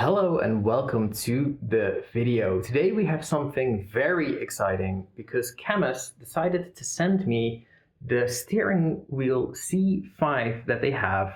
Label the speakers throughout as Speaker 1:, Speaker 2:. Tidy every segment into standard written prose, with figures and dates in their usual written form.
Speaker 1: Hello and welcome to the video. Today we have something very exciting because Cammus decided to send me the steering wheel C5 that they have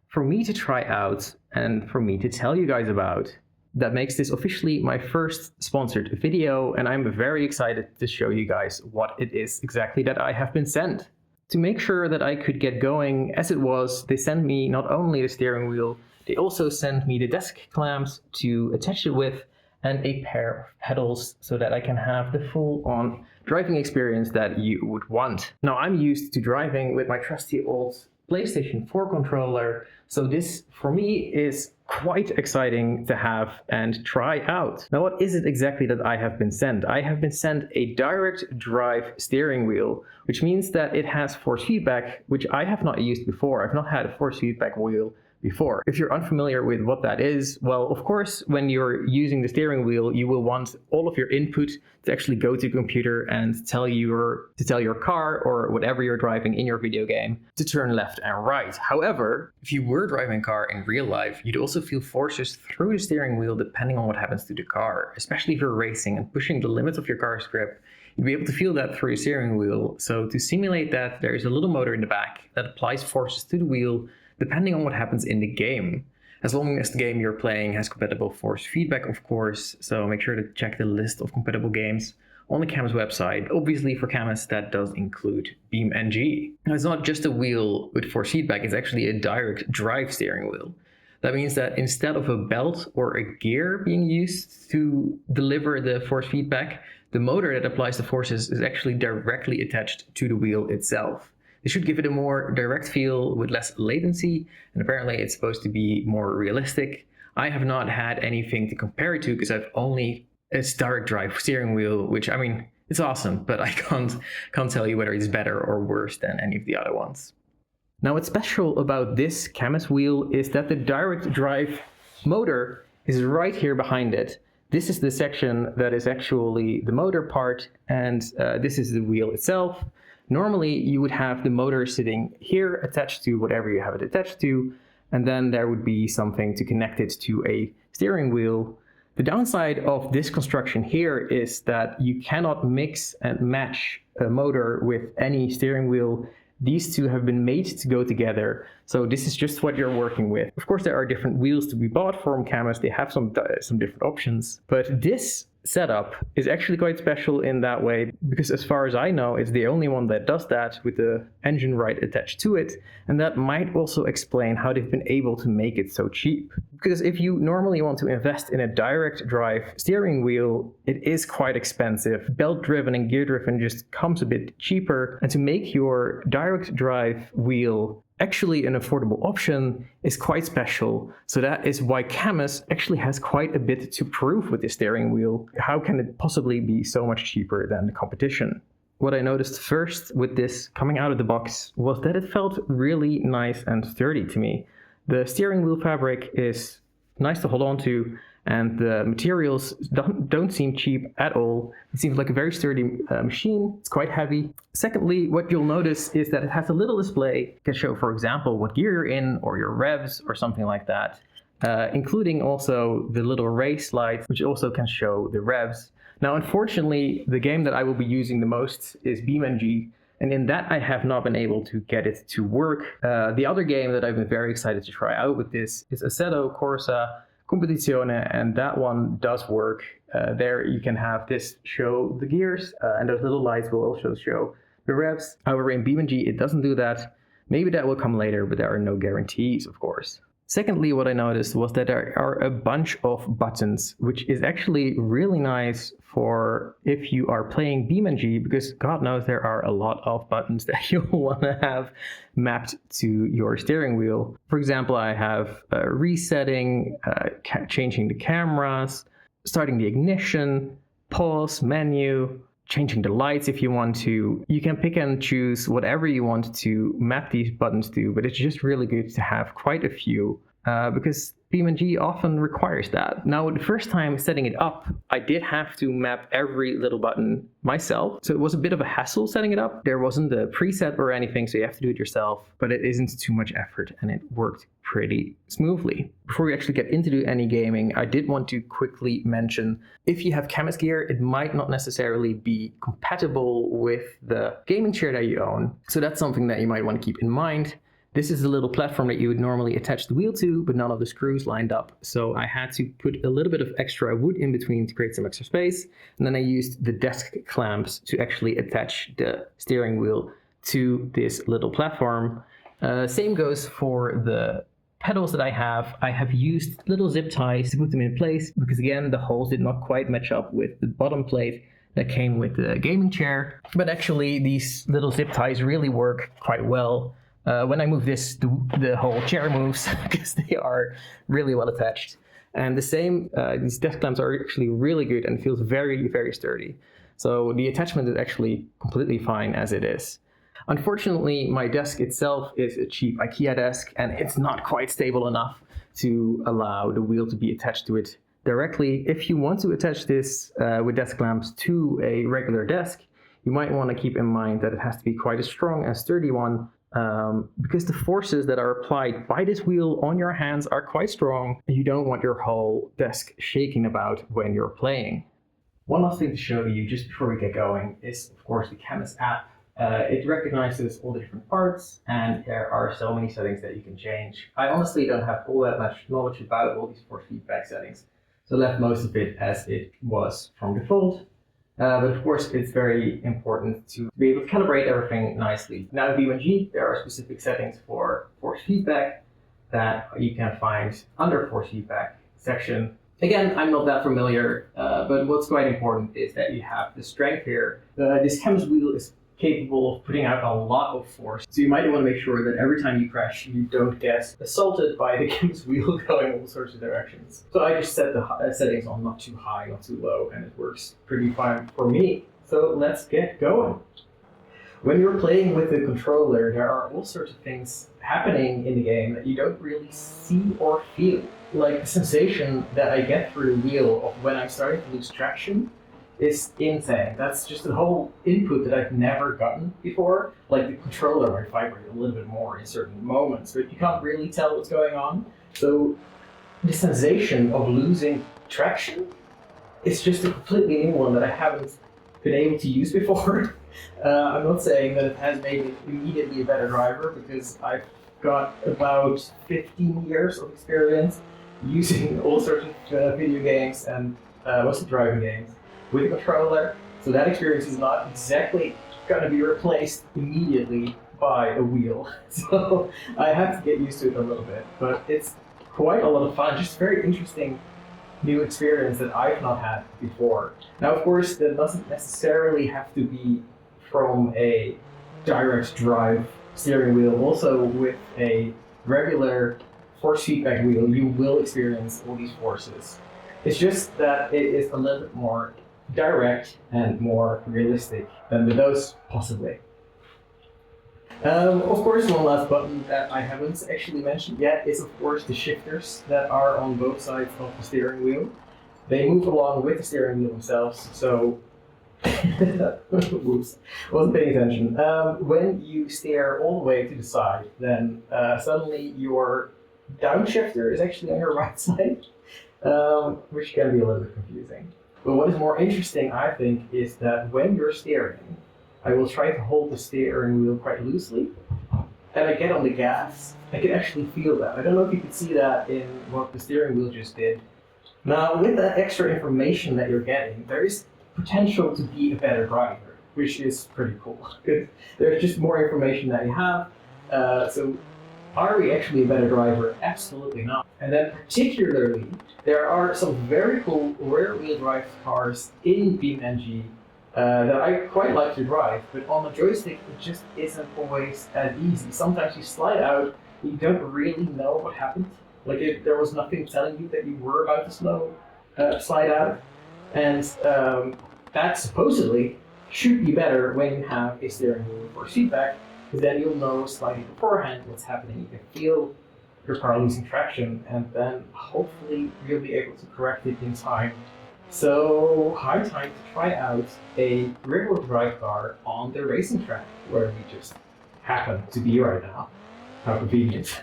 Speaker 1: for me to try out and for me to tell you guys about. That makes this officially my first sponsored video, and I'm very excited to show you guys what it is exactly that I have been sent. To make sure that I could get going as it was, they sent me not only the steering wheel, they also sent me the desk clamps to attach it with and a pair of pedals so that I can have the full-on driving experience that you would want. Now, I'm used to driving with my trusty old PlayStation 4 controller, so this for me is quite exciting to have and try out. Now, what is it exactly that I have been sent? I have been sent a direct drive steering wheel, which means that it has force feedback, which I have not used before. I've not had a force feedback wheel before. If you're unfamiliar with what that is, well, of course, when you're using the steering wheel, you will want all of your input to actually go to the computer and tell your car or whatever you're driving in your video game to turn left and right. However, if you were driving a car in real life, you'd also feel forces through the steering wheel depending on what happens to the car, especially if you're racing and pushing the limits of your car's grip. You'll be able to feel that through your steering wheel. So to simulate that, there's a little motor in the back that applies forces to the wheel depending on what happens in the game. As long as the game you're playing has compatible force feedback, of course, so make sure to check the list of compatible games on the Cammus website. Obviously for Cammus, that does include BeamNG. Now, it's not just a wheel with force feedback, it's actually a direct drive steering wheel. That means that instead of a belt or a gear being used to deliver the force feedback, the motor that applies the forces is actually directly attached to the wheel itself. This should give it a more direct feel with less latency, and apparently it's supposed to be more realistic. I have not had anything to compare it to because it's direct drive steering wheel, which, I mean, it's awesome, but I can't tell you whether it's better or worse than any of the other ones. Now, what's special about this Cammus wheel is that the direct drive motor is right here behind it. This is the section that is actually the motor part, and this is the wheel itself. Normally, you would have the motor sitting here attached to whatever you have it attached to, and then there would be something to connect it to a steering wheel. The downside of this construction here is that you cannot mix and match a motor with any steering wheel. These two have been made to go together, so this is just what you're working with. Of course, there are different wheels to be bought from Cammus. They have some different options, but this setup is actually quite special in that way because, as far as I know, it's the only one that does that with the engine right attached to it, and that might also explain how they've been able to make it so cheap. Because if you normally want to invest in a direct drive steering wheel, it is quite expensive. Belt driven and gear driven just comes a bit cheaper, and to make your direct drive wheel actually an affordable option is quite special. So that is why Cammus actually has quite a bit to prove with this steering wheel. How can it possibly be so much cheaper than the competition? What I noticed first with this coming out of the box was that it felt really nice and sturdy to me. The steering wheel fabric is nice to hold on to, and the materials don't seem cheap at all. It seems like a very sturdy machine. It's quite heavy. Secondly, what you'll notice is that it has a little display. It can show, for example, what gear you're in or your revs or something like that, including also the little race light, which also can show the revs. Now, unfortunately, the game that I will be using the most is BeamNG, and in that I have not been able to get it to work. The other game that I've been very excited to try out with this is Assetto, Corsa, Competizione, and that one does work. There you can have this show the gears, and those little lights will also show the revs. However, in BeamNG it doesn't do that. Maybe that will come later, but there are no guarantees, of course. Secondly, what I noticed was that there are a bunch of buttons, which is actually really nice for if you are playing BeamNG, because God knows there are a lot of buttons that you'll want to have mapped to your steering wheel. For example, I have resetting, changing the cameras, starting the ignition, pause, menu, changing the lights if you want to. You can pick and choose whatever you want to map these buttons to, but it's just really good to have quite a few because BeamNG often requires that. Now, the first time setting it up, I did have to map every little button myself. So it was a bit of a hassle setting it up. There wasn't a preset or anything, so you have to do it yourself, but it isn't too much effort and it worked pretty smoothly. Before we actually get into any gaming, I did want to quickly mention, if you have Cammus gear, it might not necessarily be compatible with the gaming chair that you own. So that's something that you might want to keep in mind. This is a little platform that you would normally attach the wheel to, but none of the screws lined up. So I had to put a little bit of extra wood in between to create some extra space. And then I used the desk clamps to actually attach the steering wheel to this little platform. Same goes for the pedals that I have. I have used little zip ties to put them in place because, again, the holes did not quite match up with the bottom plate that came with the gaming chair. But actually, these little zip ties really work quite well. When I move this, the whole chair moves because they are really well attached. And the same, these desk clamps are actually really good and feels very, very sturdy. So the attachment is actually completely fine as it is. Unfortunately, my desk itself is a cheap IKEA desk and it's not quite stable enough to allow the wheel to be attached to it directly. If you want to attach this with desk clamps to a regular desk, you might want to keep in mind that it has to be quite a strong and sturdy one, because the forces that are applied by this wheel on your hands are quite strong, and you don't want your whole desk shaking about when you're playing. One last thing to show you just before we get going is, of course, the Cammus app. It recognizes all the different parts, and there are so many settings that you can change. I honestly don't have all that much knowledge about all these force feedback settings, so I left most of it as it was from default. But of course, it's very important to be able to calibrate everything nicely. Now in BeamNG, there are specific settings for force feedback that you can find under force feedback section. Again, I'm not that familiar, but what's quite important is that you have the strength here. This Cammus wheel is capable of putting out a lot of force. So you might want to make sure that every time you crash, you don't get assaulted by the Cammus wheel going all sorts of directions. So I just set the settings on not too high, not too low, and it works pretty fine for me. So let's get going. When you're playing with the controller, there are all sorts of things happening in the game that you don't really see or feel. Like the sensation that I get through the wheel of when I'm starting to lose traction is insane. That's just a whole input that I've never gotten before. Like the controller might vibrate a little bit more in certain moments, but you can't really tell what's going on. So the sensation of losing traction is just a completely new one that I haven't been able to use before. I'm not saying that it has made me immediately a better driver, because I've got about 15 years of experience using all sorts of video games and mostly driving games with a controller, so that experience is not exactly going to be replaced immediately by a wheel. So I have to get used to it a little bit, but it's quite a lot of fun, just a very interesting new experience that I've not had before. Now, of course, that doesn't necessarily have to be from a direct drive steering wheel. Also, with a regular force feedback wheel, you will experience all these forces. It's just that it is a little bit more direct and more realistic than with those, possibly. Of course, one last button that I haven't actually mentioned yet is, of course, the shifters that are on both sides of the steering wheel. They move along with the steering wheel themselves, so whoops, wasn't paying attention. When you steer all the way to the side, then suddenly your downshifter is actually on your right side, which can be a little bit confusing. But what is more interesting, I think, is that when you're steering, I will try to hold the steering wheel quite loosely, and I get on the gas. I can actually feel that. I don't know if you can see that in what the steering wheel just did. Now, with that extra information that you're getting, there is potential to be a better driver, which is pretty cool. Because there's just more information that you have. So are we actually a better driver? Absolutely not. And then particularly, there are some very cool rear-wheel drive cars in BeamNG that I quite like to drive, but on the joystick it just isn't always as easy. Sometimes you slide out, you don't really know what happened. Like there was nothing telling you that you were about to slide out. And that supposedly should be better when you have a steering wheel for feedback, because then you'll know slightly beforehand what's happening. You can feel your car losing traction, and then hopefully you'll be able to correct it in time. So high time to try out a rear-wheel drive car on the racing track where we just happen to be right now. How convenient.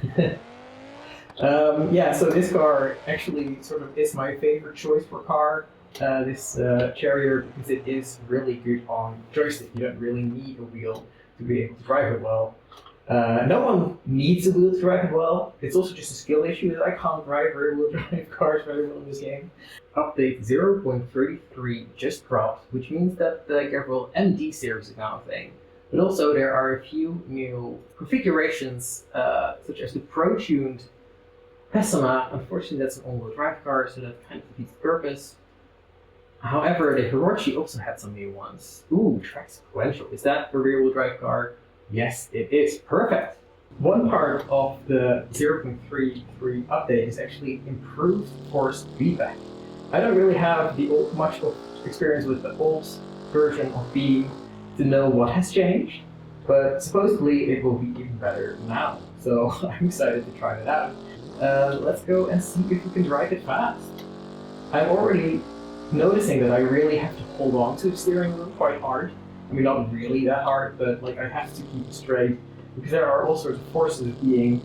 Speaker 1: Yeah, so this car actually sort of is my favorite choice for car. This Charrier, because it is really good on joystick. You don't really need a wheel to be able to drive it well. No one needs a wheel to drive it well. It's also just a skill issue that I can't drive rear-wheel drive cars very well in this game. Update 0.33 just dropped, which means that the Gabriel MD series is now a thing. But also there are a few new configurations, such as the Pro-tuned Pessima. Unfortunately, that's an all-wheel drive car, so that kind of defeats the purpose. However, the Hirochi also had some new ones. Ooh, track sequential. Is that a rear-wheel drive car? Yes, it is. Perfect. One part of the 0.33 update is actually improved force feedback. I don't really have much of experience with the old version of Beam to know what has changed, but supposedly it will be even better now. So I'm excited to try it out. Let's go and see if we can drive it fast. I'm already noticing that I really have to hold on to the steering wheel quite hard. I mean, not really that hard, but like I have to keep it straight because there are all sorts of forces being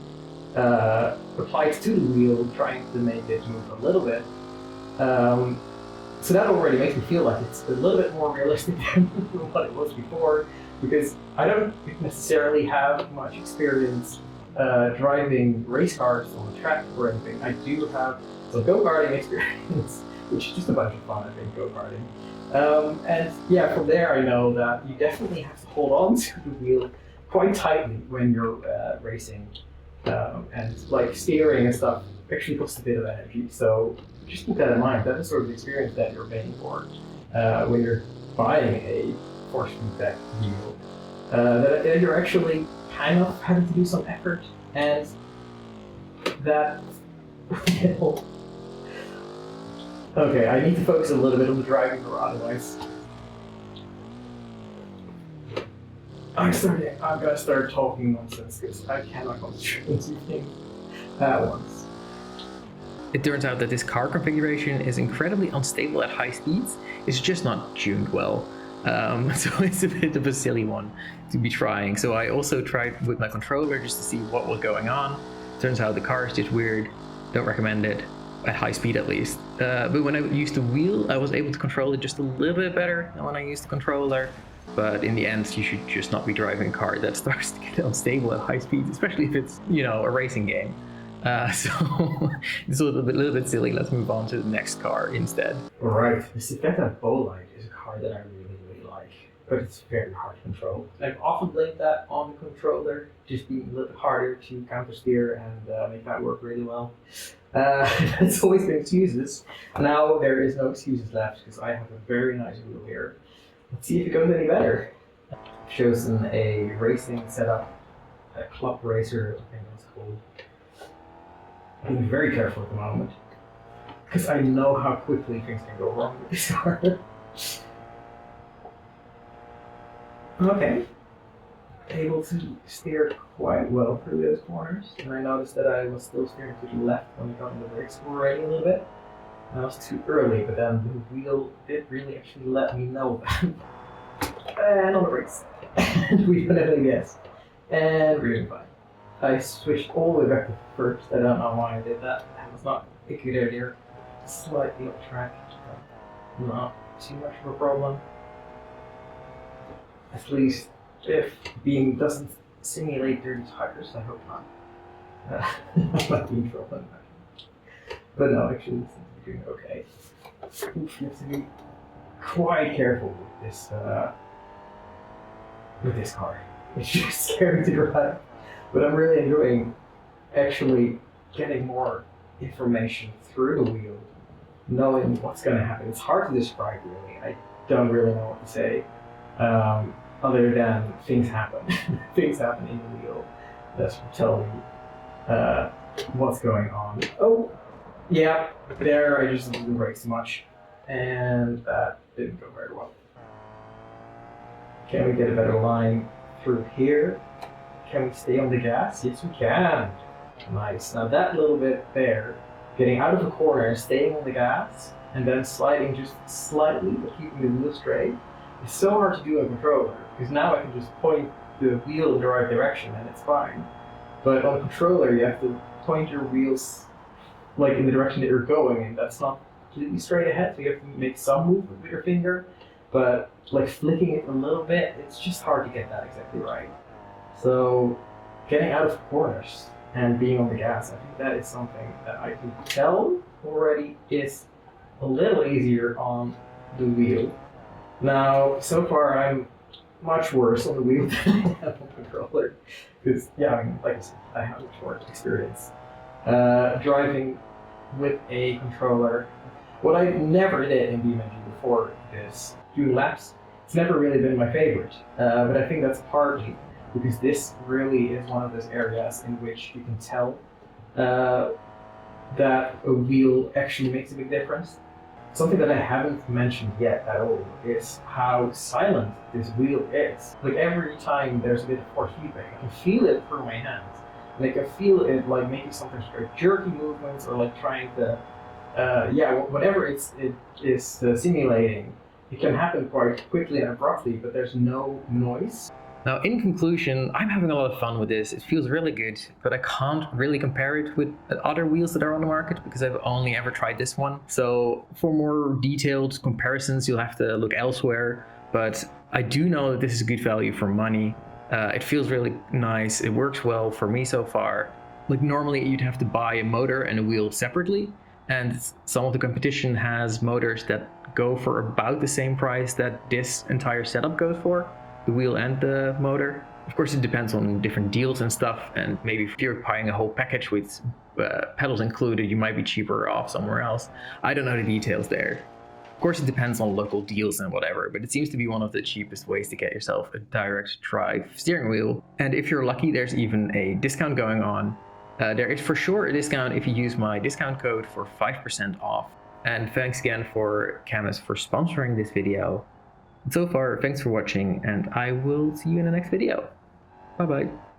Speaker 1: applied to the wheel, trying to make it move a little bit. So that already makes me feel like it's a little bit more realistic than what it was before, because I don't necessarily have much experience driving race cars on the track or anything. I do have some go-karting experience, which is just a bunch of fun, I think, go-karting. And yeah, from there I know that you definitely have to hold on to the wheel quite tightly when you're racing. And like steering and stuff actually costs a bit of energy, so just keep that in mind. That's the sort of experience that you're paying for when you're buying a force feedback wheel. That you're actually kind of having to do some effort, and that okay, I need to focus a little bit on the driving, or otherwise I'm gonna start talking nonsense because I cannot concentrate on two things at once. It turns out that this car configuration is incredibly unstable at high speeds. It's just not tuned well. So it's a bit of a silly one to be trying. So I also tried with my controller just to see what was going on. Turns out the car is just weird. Don't recommend it, at high speed at least. But when I used the wheel, I was able to control it just a little bit better than when I used the controller. But in the end, you should just not be driving a car that starts to get unstable at high speeds, especially if it's, a racing game. So it's a little bit silly. Let's move on to the next car instead. Alright, the Civetta Bolide is a car that I really like, but it's very hard to control. I've often blamed that on the controller, just being a little bit harder to counter steer and make that work really well. It's always been excuses. Now there is no excuses left because I have a very nice wheel here. Let's see if it goes any better. I've chosen a racing setup, a club racer, I think that's cool. I'm being very careful at the moment, because I know how quickly things can go wrong with this car. Okay. Able to steer quite well through those corners, and I noticed that I was still steering to the left when I got on the brakes already a little bit. I was too early, but then the wheel did really actually let me know that. And on the brakes. And we don't have any gas. And we're doing fine. I switched all the way back to first. I don't know why I did that. That was not a good idea. Slightly off track. Not too much of a problem. At least if Beam doesn't simulate dirty tires, I hope not. I might be in trouble in that. But no, actually, it seems to be doing okay. Oof, you have to be quite careful with this car. It's just scary to drive. But I'm really enjoying actually getting more information through the wheel, knowing what's going to happen. It's hard to describe, really. I don't really know what to say, other than things happen. Things happen in the wheel that tell me what's going on. Oh, yeah, there I just didn't brake too much, and that didn't go very well. Can we get a better line through here? Can we stay on the gas? Yes, we can. Nice. Now that little bit there, getting out of the corner, staying on the gas, and then sliding just slightly, but keeping the wheel straight, is so hard to do on a controller, because now I can just point the wheel in the right direction and it's fine. But on a controller, you have to point your wheels like in the direction that you're going, and that's not completely straight ahead, so you have to make some movement with your finger, but like flicking it a little bit, it's just hard to get that exactly right. So getting out of corners and being on the gas, I think that is something that I can tell already is a little easier on the wheel. Now, so far I'm much worse on the wheel than I am on the controller, because yeah, I mean, like I said, I have much more experience driving with a controller. What I never did in BeamNG before this, doing laps, it's never really been my favorite, but I think that's partly because this really is one of those areas in which you can tell that a wheel actually makes a big difference. Something that I haven't mentioned yet at all is how silent this wheel is. Like every time there's a bit of force feedback, I can feel it through my hands. And I can feel it like making some jerky movements or like trying to, whatever it is simulating. It can happen quite quickly and abruptly, but there's no noise. Now, in conclusion, I'm having a lot of fun with this. It feels really good, but I can't really compare it with other wheels that are on the market because I've only ever tried this one. So for more detailed comparisons, you'll have to look elsewhere. But I do know that this is a good value for money. It feels really nice. It works well for me so far. Like normally you'd have to buy a motor and a wheel separately. And some of the competition has motors that go for about the same price that this entire setup goes for. The wheel and the motor. Of course, it depends on different deals and stuff, and maybe if you're buying a whole package with pedals included, you might be cheaper off somewhere else. I don't know the details there. Of course, it depends on local deals and whatever, but it seems to be one of the cheapest ways to get yourself a direct drive steering wheel. And if you're lucky, there's even a discount going on. There is for sure a discount if you use my discount code for 5% off. And thanks again for Cammus for sponsoring this video. So far, thanks for watching, and I will see you in the next video. Bye bye.